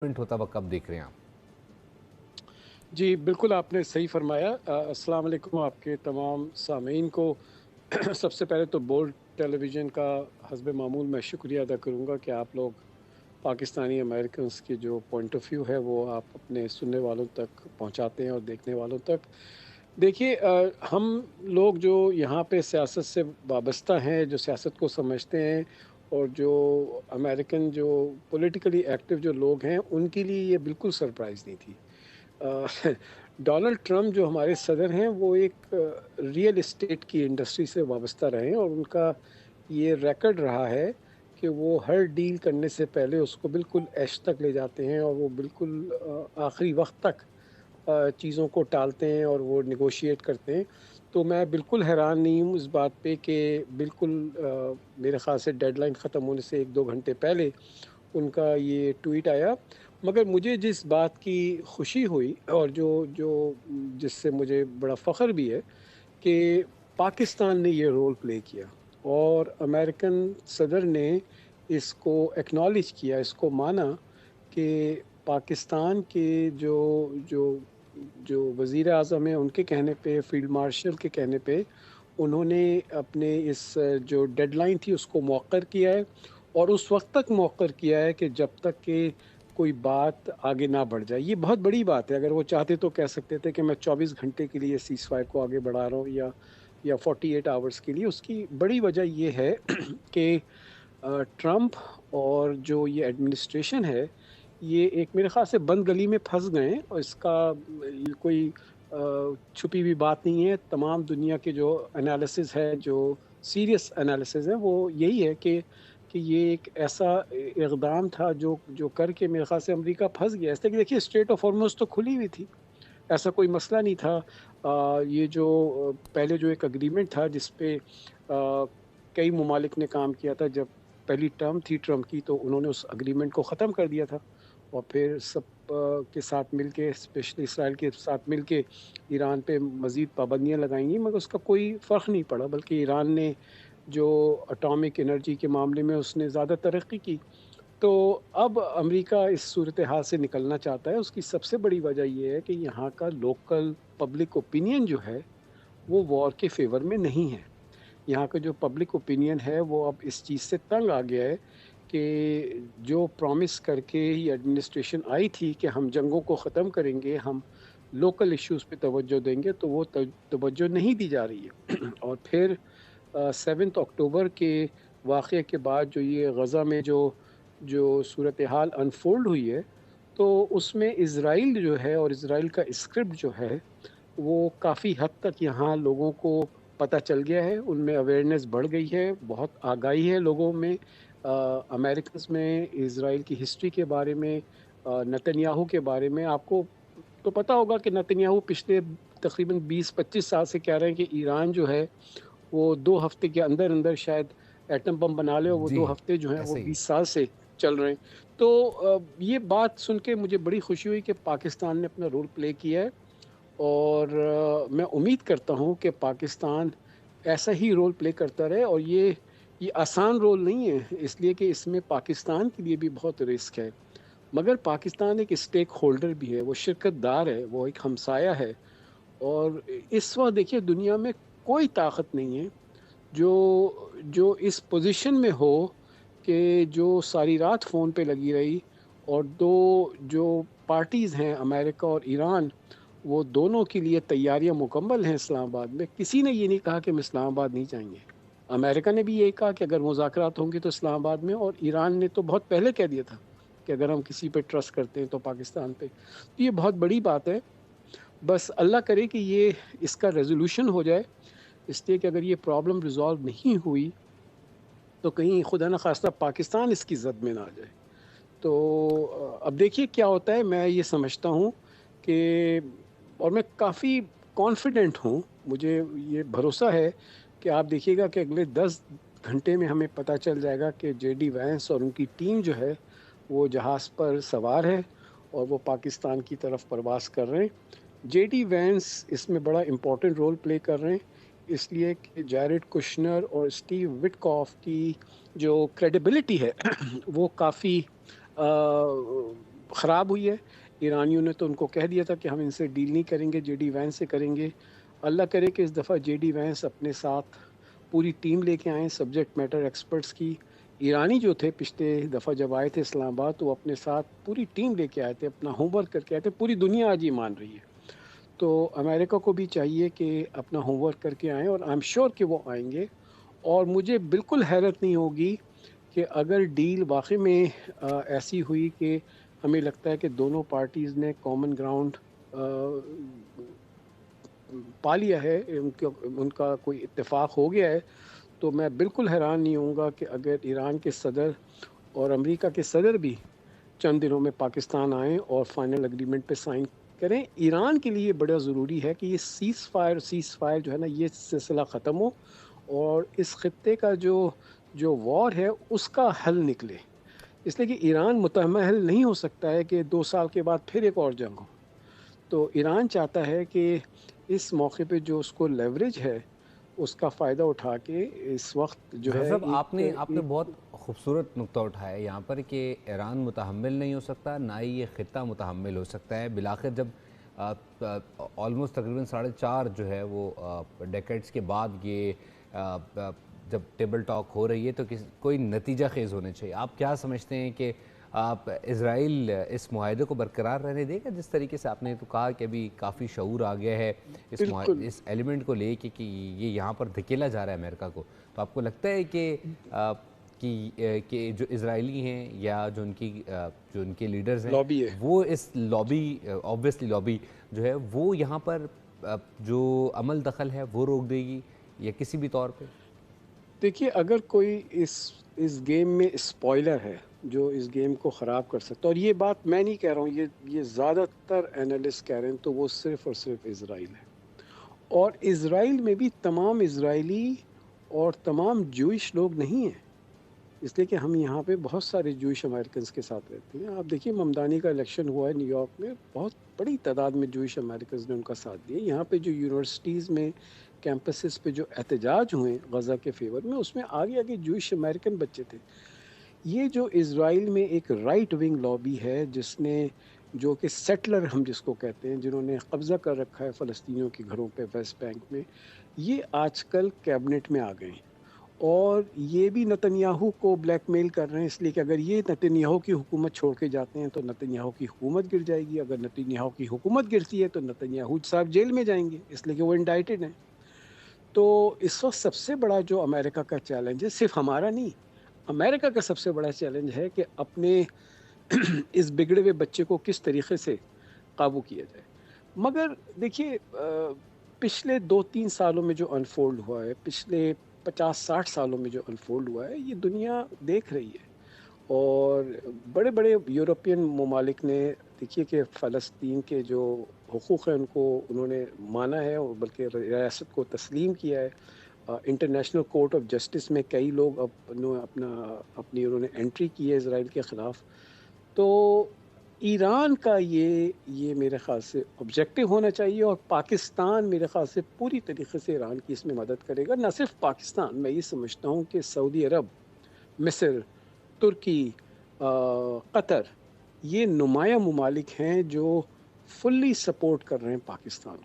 होता हुआ कब देख रहे हैं आप? जी, बिल्कुल आपने सही फ़रमाया। अस्सलाम वालेकुम आपके तमाम सामीन को। सबसे पहले तो बोल्ड टेलीविज़न का हस्ब मामूल मैं शुक्रिया अदा करूँगा कि आप लोग पाकिस्तानी अमेरिकन्स की जो पॉइंट ऑफ व्यू है वो आप अपने सुनने वालों तक पहुँचाते हैं और देखने वालों तक। देखिए हम लोग जो यहाँ पे सियासत से वाबस्ता हैं, जो सियासत को समझते हैं और जो अमेरिकन जो पॉलिटिकली एक्टिव जो लोग हैं, उनके लिए ये बिल्कुल सरप्राइज़ नहीं थी। अ, डोनाल्ड ट्रम्प जो हमारे सदर हैं वो एक रियल एस्टेट की इंडस्ट्री से वाबस्ता रहे हैं और उनका ये रिकॉर्ड रहा है कि वो हर डील करने से पहले उसको बिल्कुल ऐश तक ले जाते हैं और वो बिल्कुल आखिरी वक्त तक चीज़ों को टालते हैं और वो नेगोशिएट करते हैं। तो मैं बिल्कुल हैरान नहीं हूँ इस बात पे कि बिल्कुल मेरे ख़्याल से डेडलाइन ख़त्म होने से 1-2 घंटे पहले उनका ये ट्वीट आया। मगर मुझे जिस बात की खुशी हुई और जो जो जिससे मुझे बड़ा फ़ख्र भी है कि पाकिस्तान ने ये रोल प्ले किया और अमेरिकन सदर ने इसको एक्नॉलेज किया, इसको माना कि पाकिस्तान के जो जो जो वज़ीर आज़म हैं उनके कहने पे, फ़ील्ड मार्शल के कहने पे उन्होंने अपने इस जो डेडलाइन थी उसको मौख़र किया है और उस वक़्त तक मौख़र किया है कि जब तक कि कोई बात आगे ना बढ़ जाए। ये बहुत बड़ी बात है, अगर वो चाहते तो कह सकते थे कि मैं 24 घंटे के लिए सीज़फायर को आगे बढ़ा रहा हूँ या 48 आवर्स के लिए। उसकी बड़ी वजह ये है कि ट्रम्प और जो ये एडमिनिस्ट्रेशन है, ये एक मेरे ख़्याल से बंद गली में फँस गए हैं और इसका ये कोई छुपी हुई बात नहीं है। तमाम दुनिया के जो एनालिसिस है, जो सीरियस एनालिसिस है, वो यही है कि ये एक ऐसा इक़दाम था जो जो करके मेरे ख़्याल से अमेरिका फँस गया। इसलिए कि देखिए स्ट्रेट ऑफ हॉर्मुज़ तो खुली हुई थी, ऐसा कोई मसला नहीं था। ये जो पहले जो एक एग्रीमेंट था जिस पे कई ममालिक ने काम किया था, जब पहली टर्म थी ट्रम्प की तो उन्होंने उस एग्रीमेंट को ख़त्म कर दिया था और फिर सब के साथ मिलके स्पेशली इसराइल के साथ मिलके ईरान पे मज़ीद पाबंदियाँ लगाई मगर उसका कोई फ़र्क नहीं पड़ा, बल्कि ईरान ने जो एटॉमिक एनर्जी के मामले में उसने ज़्यादा तरक्की की। तो अब अमेरिका इस सूरत-ए-हाल से निकलना चाहता है, उसकी सबसे बड़ी वजह ये है कि यहाँ का लोकल पब्लिक ओपिनियन जो है, वो वॉर के फ़ेवर में नहीं है। यहाँ का जो पब्लिक ओपिनियन है, वो अब इस चीज़ से तंग आ गया है कि जो प्रॉमिस करके ये एडमिनिस्ट्रेशन आई थी कि हम जंगों को ख़त्म करेंगे, हम लोकल इश्यूज़ पे तवज्जो देंगे, तो वो तवज्जो नहीं दी जा रही है। और फिर 7 अक्टूबर के वाक़ये के बाद जो ये गज़ा में जो जो सूरत-ए-हाल अनफ़ोल्ड हुई है, तो उसमें इज़राइल जो है और इज़राइल का स्क्रिप्ट जो है, वो काफ़ी हद तक यहाँ लोगों को पता चल गया है, उनमें अवेयरनेस बढ़ गई है, बहुत आगाही है लोगों में अमेरिकन्स में इज़राइल की हिस्ट्री के बारे में नेतन्याहू के बारे में। आपको तो पता होगा कि नेतन्याहू पिछले तकरीबन 20-25 साल से कह रहे हैं कि ईरान जो है वो 2 हफ्ते के अंदर-अंदर शायद एटम बम बना ले और वो जी, 2 हफ्ते जो हैं वो ऐसे ही है। 20 साल से चल रहे हैं। तो ये बात सुन के मुझे बड़ी खुशी हुई कि पाकिस्तान ने अपना रोल प्ले किया है और मैं उम्मीद करता हूँ कि पाकिस्तान ऐसा ही रोल प्ले करता रहे और ये आसान रोल नहीं है, इसलिए कि इसमें पाकिस्तान के लिए भी बहुत रिस्क है। मगर पाकिस्तान एक स्टेक होल्डर भी है, वो शिरकतदार है, वो एक हमसाया है और इस वक़्त देखिए दुनिया में कोई ताकत नहीं है जो जो इस पोज़ीशन में हो कि जो सारी रात फ़ोन पे लगी रही और 2 जो पार्टीज़ हैं अमेरिका और ईरान, वो दोनों के लिए तैयारियाँ मुकम्मल हैं इस्लामाबाद में। किसी ने ये नहीं कहा कि हम इस्लामाबाद नहीं जाएँगे। अमेरिका ने भी यही कहा कि अगर मुज़ाकरात होंगे तो इस्लामाबाद में और ईरान ने तो बहुत पहले कह दिया था कि अगर हम किसी पे ट्रस्ट करते हैं तो पाकिस्तान पे। तो ये बहुत बड़ी बात है। बस अल्लाह करे कि ये इसका रेज़ोल्यूशन हो जाए, इसलिए कि अगर ये प्रॉब्लम रिज़ॉल्व नहीं हुई, तो कहीं खुदा न ख़ास्ता पाकिस्तान इसकी ज़द में ना आ जाए। तो अब देखिए क्या होता है, मैं ये समझता हूँ कि और मैं काफ़ी कॉन्फिडेंट हूँ, मुझे ये भरोसा है कि आप देखिएगा कि अगले 10 घंटे में हमें पता चल जाएगा कि जेडी वैंस और उनकी टीम जो है, वो जहाज़ पर सवार है और वो पाकिस्तान की तरफ प्रवास कर रहे हैं। जेडी वैंस इसमें बड़ा इम्पोर्टेंट रोल प्ले कर रहे हैं, इसलिए कि जैरेड कुशनर और स्टीव विटकॉफ की जो क्रेडिबिलिटी है वो काफ़ी ख़राब हुई है। ईरानियों ने तो उनको कह दिया था कि हम इनसे डील नहीं करेंगे, जेडी वैंस से करेंगे। अल्लाह करे कि इस दफ़ा जेडी वैंस अपने साथ पूरी टीम लेके आएँ सब्जेक्ट मैटर एक्सपर्ट्स की। ईरानी जो थे पिछले दफ़ा जब आए थे इस्लामाबाद, तो वो अपने साथ पूरी टीम लेके आए थे, अपना होमवर्क करके आए थे। पूरी दुनिया आज ये मान रही है। तो अमेरिका को भी चाहिए कि अपना होमवर्क करके आएँ, और आई एम श्योर कि वो आएँगे। और मुझे बिल्कुल हैरत नहीं होगी कि अगर डील वाक़ई में ऐसी हुई कि हमें लगता है कि दोनों पार्टीज़ ने कॉमन ग्राउंड पा लिया है, उनका कोई इत्तेफाक हो गया है, तो मैं बिल्कुल हैरान नहीं होऊंगा कि अगर ईरान के सदर और अमेरिका के सदर भी चंद दिनों में पाकिस्तान आएँ और फाइनल एग्रीमेंट पे साइन करें। ईरान के लिए बड़ा ज़रूरी है कि ये सीज़ फायर जो है ना, ये सिलसिला ख़त्म हो, और इस खत्ते का जो जो वॉर है उसका हल निकले। इसलिए कि ईरान मुतहम्मल नहीं हो सकता है कि 2 साल के बाद फिर एक और जंग हो। तो ईरान चाहता है कि इस मौके पे जो उसको लेवरेज है, उसका फ़ायदा उठा के इस वक्त जो जौहर है साहब, आपने आपने एक बहुत खूबसूरत नुक्ता उठाया यहाँ पर कि ईरान मुतहम्मिल नहीं हो सकता, ना ही ये ख़ित्ता मुतहम्मिल हो सकता है। बिलाखिर जब ऑलमोस्ट तकरीबन 4.5 जो है वो डेकेड्स के बाद ये जब टेबल टॉक हो रही है तो कोई नतीजा खेज़ होने चाहिए। आप क्या समझते हैं कि आप इज़राइल इस मुआहदे को बरकरार रहने देगा? जिस तरीके से आपने तो कहा कि अभी काफ़ी शऊर आ गया है बिल्कुल। इस एलिमेंट को लेके कि ये यहाँ पर धकेला जा रहा है अमेरिका को, तो आपको लगता है कि जो इजरायली हैं या जो उनके लीडर्स हैं, लॉबी है। वो इस लॉबी, ऑब्वियसली लॉबी जो है वो यहाँ पर जो अमल दखल है वो रोक देगी या किसी भी तौर पे? देखिए, अगर कोई इस गेम में स्पॉइलर है जो इस गेम को ख़राब कर सकता है, और ये बात मैं नहीं कह रहा हूँ, ये ज़्यादातर एनालिस्ट कह रहे हैं, तो वो सिर्फ़ और सिर्फ इज़राइल है। और इज़राइल में भी तमाम इज़राइली और तमाम जूइश लोग नहीं हैं। इसलिए कि हम यहाँ पे बहुत सारे जूइश अमेरिकन्स के साथ रहते हैं। आप देखिए, ममदानी का इलेक्शन हुआ है न्यूयॉर्क में, बहुत बड़ी तादाद में जूइश अमेरिकन्स ने उनका साथ दिया। यहाँ पे जो यूनिवर्सिटीज़ में कैंपसेस पे जो एहतजाज हुए गज़ा के फेवर में, उसमें आगे आगे जूइश अमेरिकन बच्चे थे। ये जो इज़राइल में एक राइट विंग लॉबी है, जिसने, जो कि सेटलर हम जिसको कहते हैं, जिन्होंने कब्ज़ा कर रखा है फ़लस्तीनियों के घरों पे वेस्ट बैंक में, ये आजकल कैबिनेट में आ गए हैं। और ये भी नेतन्याहू को ब्लैकमेल कर रहे हैं, इसलिए कि अगर ये नेतन्याहू की हुकूमत छोड़ के जाते हैं तो नेतन्याहू की हुकूमत गिर जाएगी। अगर नेतन्याहू की हुकूमत गिरती है तो नेतन्याहू साहब जेल में जाएंगे, इसलिए कि वो इंडाइटेड हैं। तो इस वक्त सबसे बड़ा जो अमेरिका का चैलेंज है, सिर्फ हमारा नहीं, अमेरिका का सबसे बड़ा चैलेंज है कि अपने इस बिगड़े हुए बच्चे को किस तरीके से काबू किया जाए। मगर देखिए, पिछले 2-3 सालों में जो अनफोल्ड हुआ है, पिछले 50-60 सालों में जो अनफोल्ड हुआ है, ये दुनिया देख रही है। और बड़े बड़े यूरोपियन ममालिक ने, देखिए कि फ़लस्तीन के जो हुकूक़ हैं उनको उन्होंने माना है, और बल्कि रियासत को तस्लीम किया है। इंटरनेशनल कोर्ट ऑफ जस्टिस में कई लोग अपनी उन्होंने एंट्री की है इसराइल के ख़िलाफ़। तो ईरान का ये मेरे ख़्याल से ऑब्जेक्टिव होना चाहिए, और पाकिस्तान मेरे ख़्याल से पूरी तरीके से ईरान की इसमें मदद करेगा। ना सिर्फ पाकिस्तान, मैं ये समझता हूँ कि सऊदी अरब, मिस्र, तुर्की, कतर, ये नुमाया ममालिक हैं जो फुल्ली सपोर्ट कर रहे हैं पाकिस्तान को।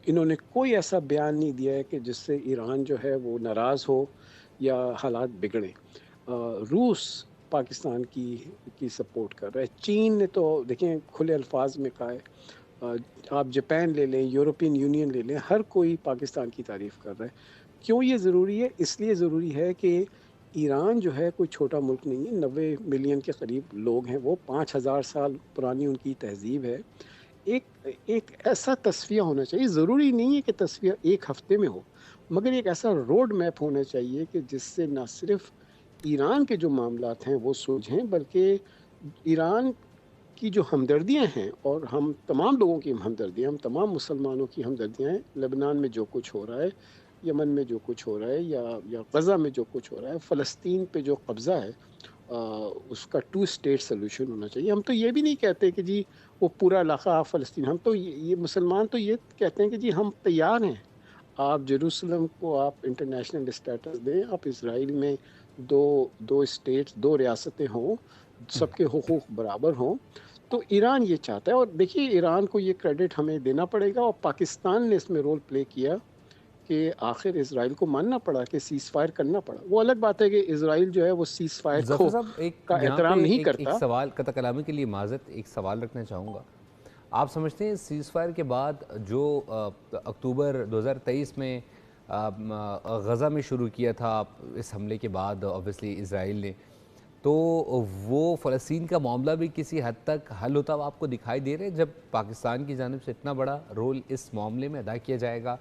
इन्होंने कोई ऐसा बयान नहीं दिया है कि जिससे ईरान जो है वो नाराज़ हो या हालात बिगड़े। रूस पाकिस्तान की सपोर्ट कर रहा है। चीन ने तो देखें खुले अल्फाज में कहा है। आप जापान ले लें, यूरोपियन यूनियन ले लें, हर कोई पाकिस्तान की तारीफ़ कर रहा है। क्यों ये ज़रूरी है? इसलिए ज़रूरी है कि ईरान जो है कोई छोटा मुल्क नहीं है, 90 मिलियन के करीब लोग हैं वो, 5000 साल पुरानी उनकी तहज़ीब है। एक एक ऐसा तस्फ़िया होना चाहिए, ज़रूरी नहीं है कि तस्फ़िया 1 हफ़्ते में हो, मगर एक ऐसा रोड मैप होना चाहिए कि जिससे ना सिर्फ़ ईरान के जो मामलात हैं वो सुलझें, बल्कि ईरान की जो हमदर्दियाँ हैं, और हम तमाम लोगों की हमदर्दियाँ, हम तमाम मुसलमानों की हमदर्दियाँ हैं, लेबनान में जो कुछ हो रहा है, यमन में जो कुछ हो रहा है, या गज़ा में जो कुछ हो रहा है, फ़लस्तीन पे जो कब्ज़ा है, उसका 2 स्टेट सॉल्यूशन होना चाहिए। हम तो ये भी नहीं कहते कि जी वो पूरा इलाक़ा फ़लस्तीन, हम तो ये मुसलमान तो ये कहते हैं कि जी हम तैयार हैं, आप जेरूसलम को आप इंटरनेशनल स्टेटस दें, आप इज़राइल में 2 स्टेट्स, 2 रियासतें हों, सबके हुकूक बराबर हों। तो ईरान ये चाहता है, और देखिए ईरान को ये क्रेडिट हमें देना पड़ेगा, और पाकिस्तान ने इसमें रोल प्ले किया कि आखिर इज़राइल को मानना पड़ा कि सीज़ फायर करना पड़ा। वो अलग बात है कि इज़राइल जो है वो सीज़ फायर ज़फ़र को साहब, एक का यहाँ पे एहतराम नहीं एक करता। सवाल, कतई कलामी के लिए माज़रत, एक सवाल रखना चाहूँगा। आप समझते हैं सीज़ फायर के बाद जो अक्टूबर 2023 में गज़ा में शुरू किया था, इस हमले के बाद ऑब्वियसली इज़राइल ने, तो वो फ़लस्तीन का मामला भी किसी हद तक हल होता हुआ आपको दिखाई दे रहा है, जब पाकिस्तान की जानिब से इतना बड़ा रोल इस मामले में अदा किया जाएगा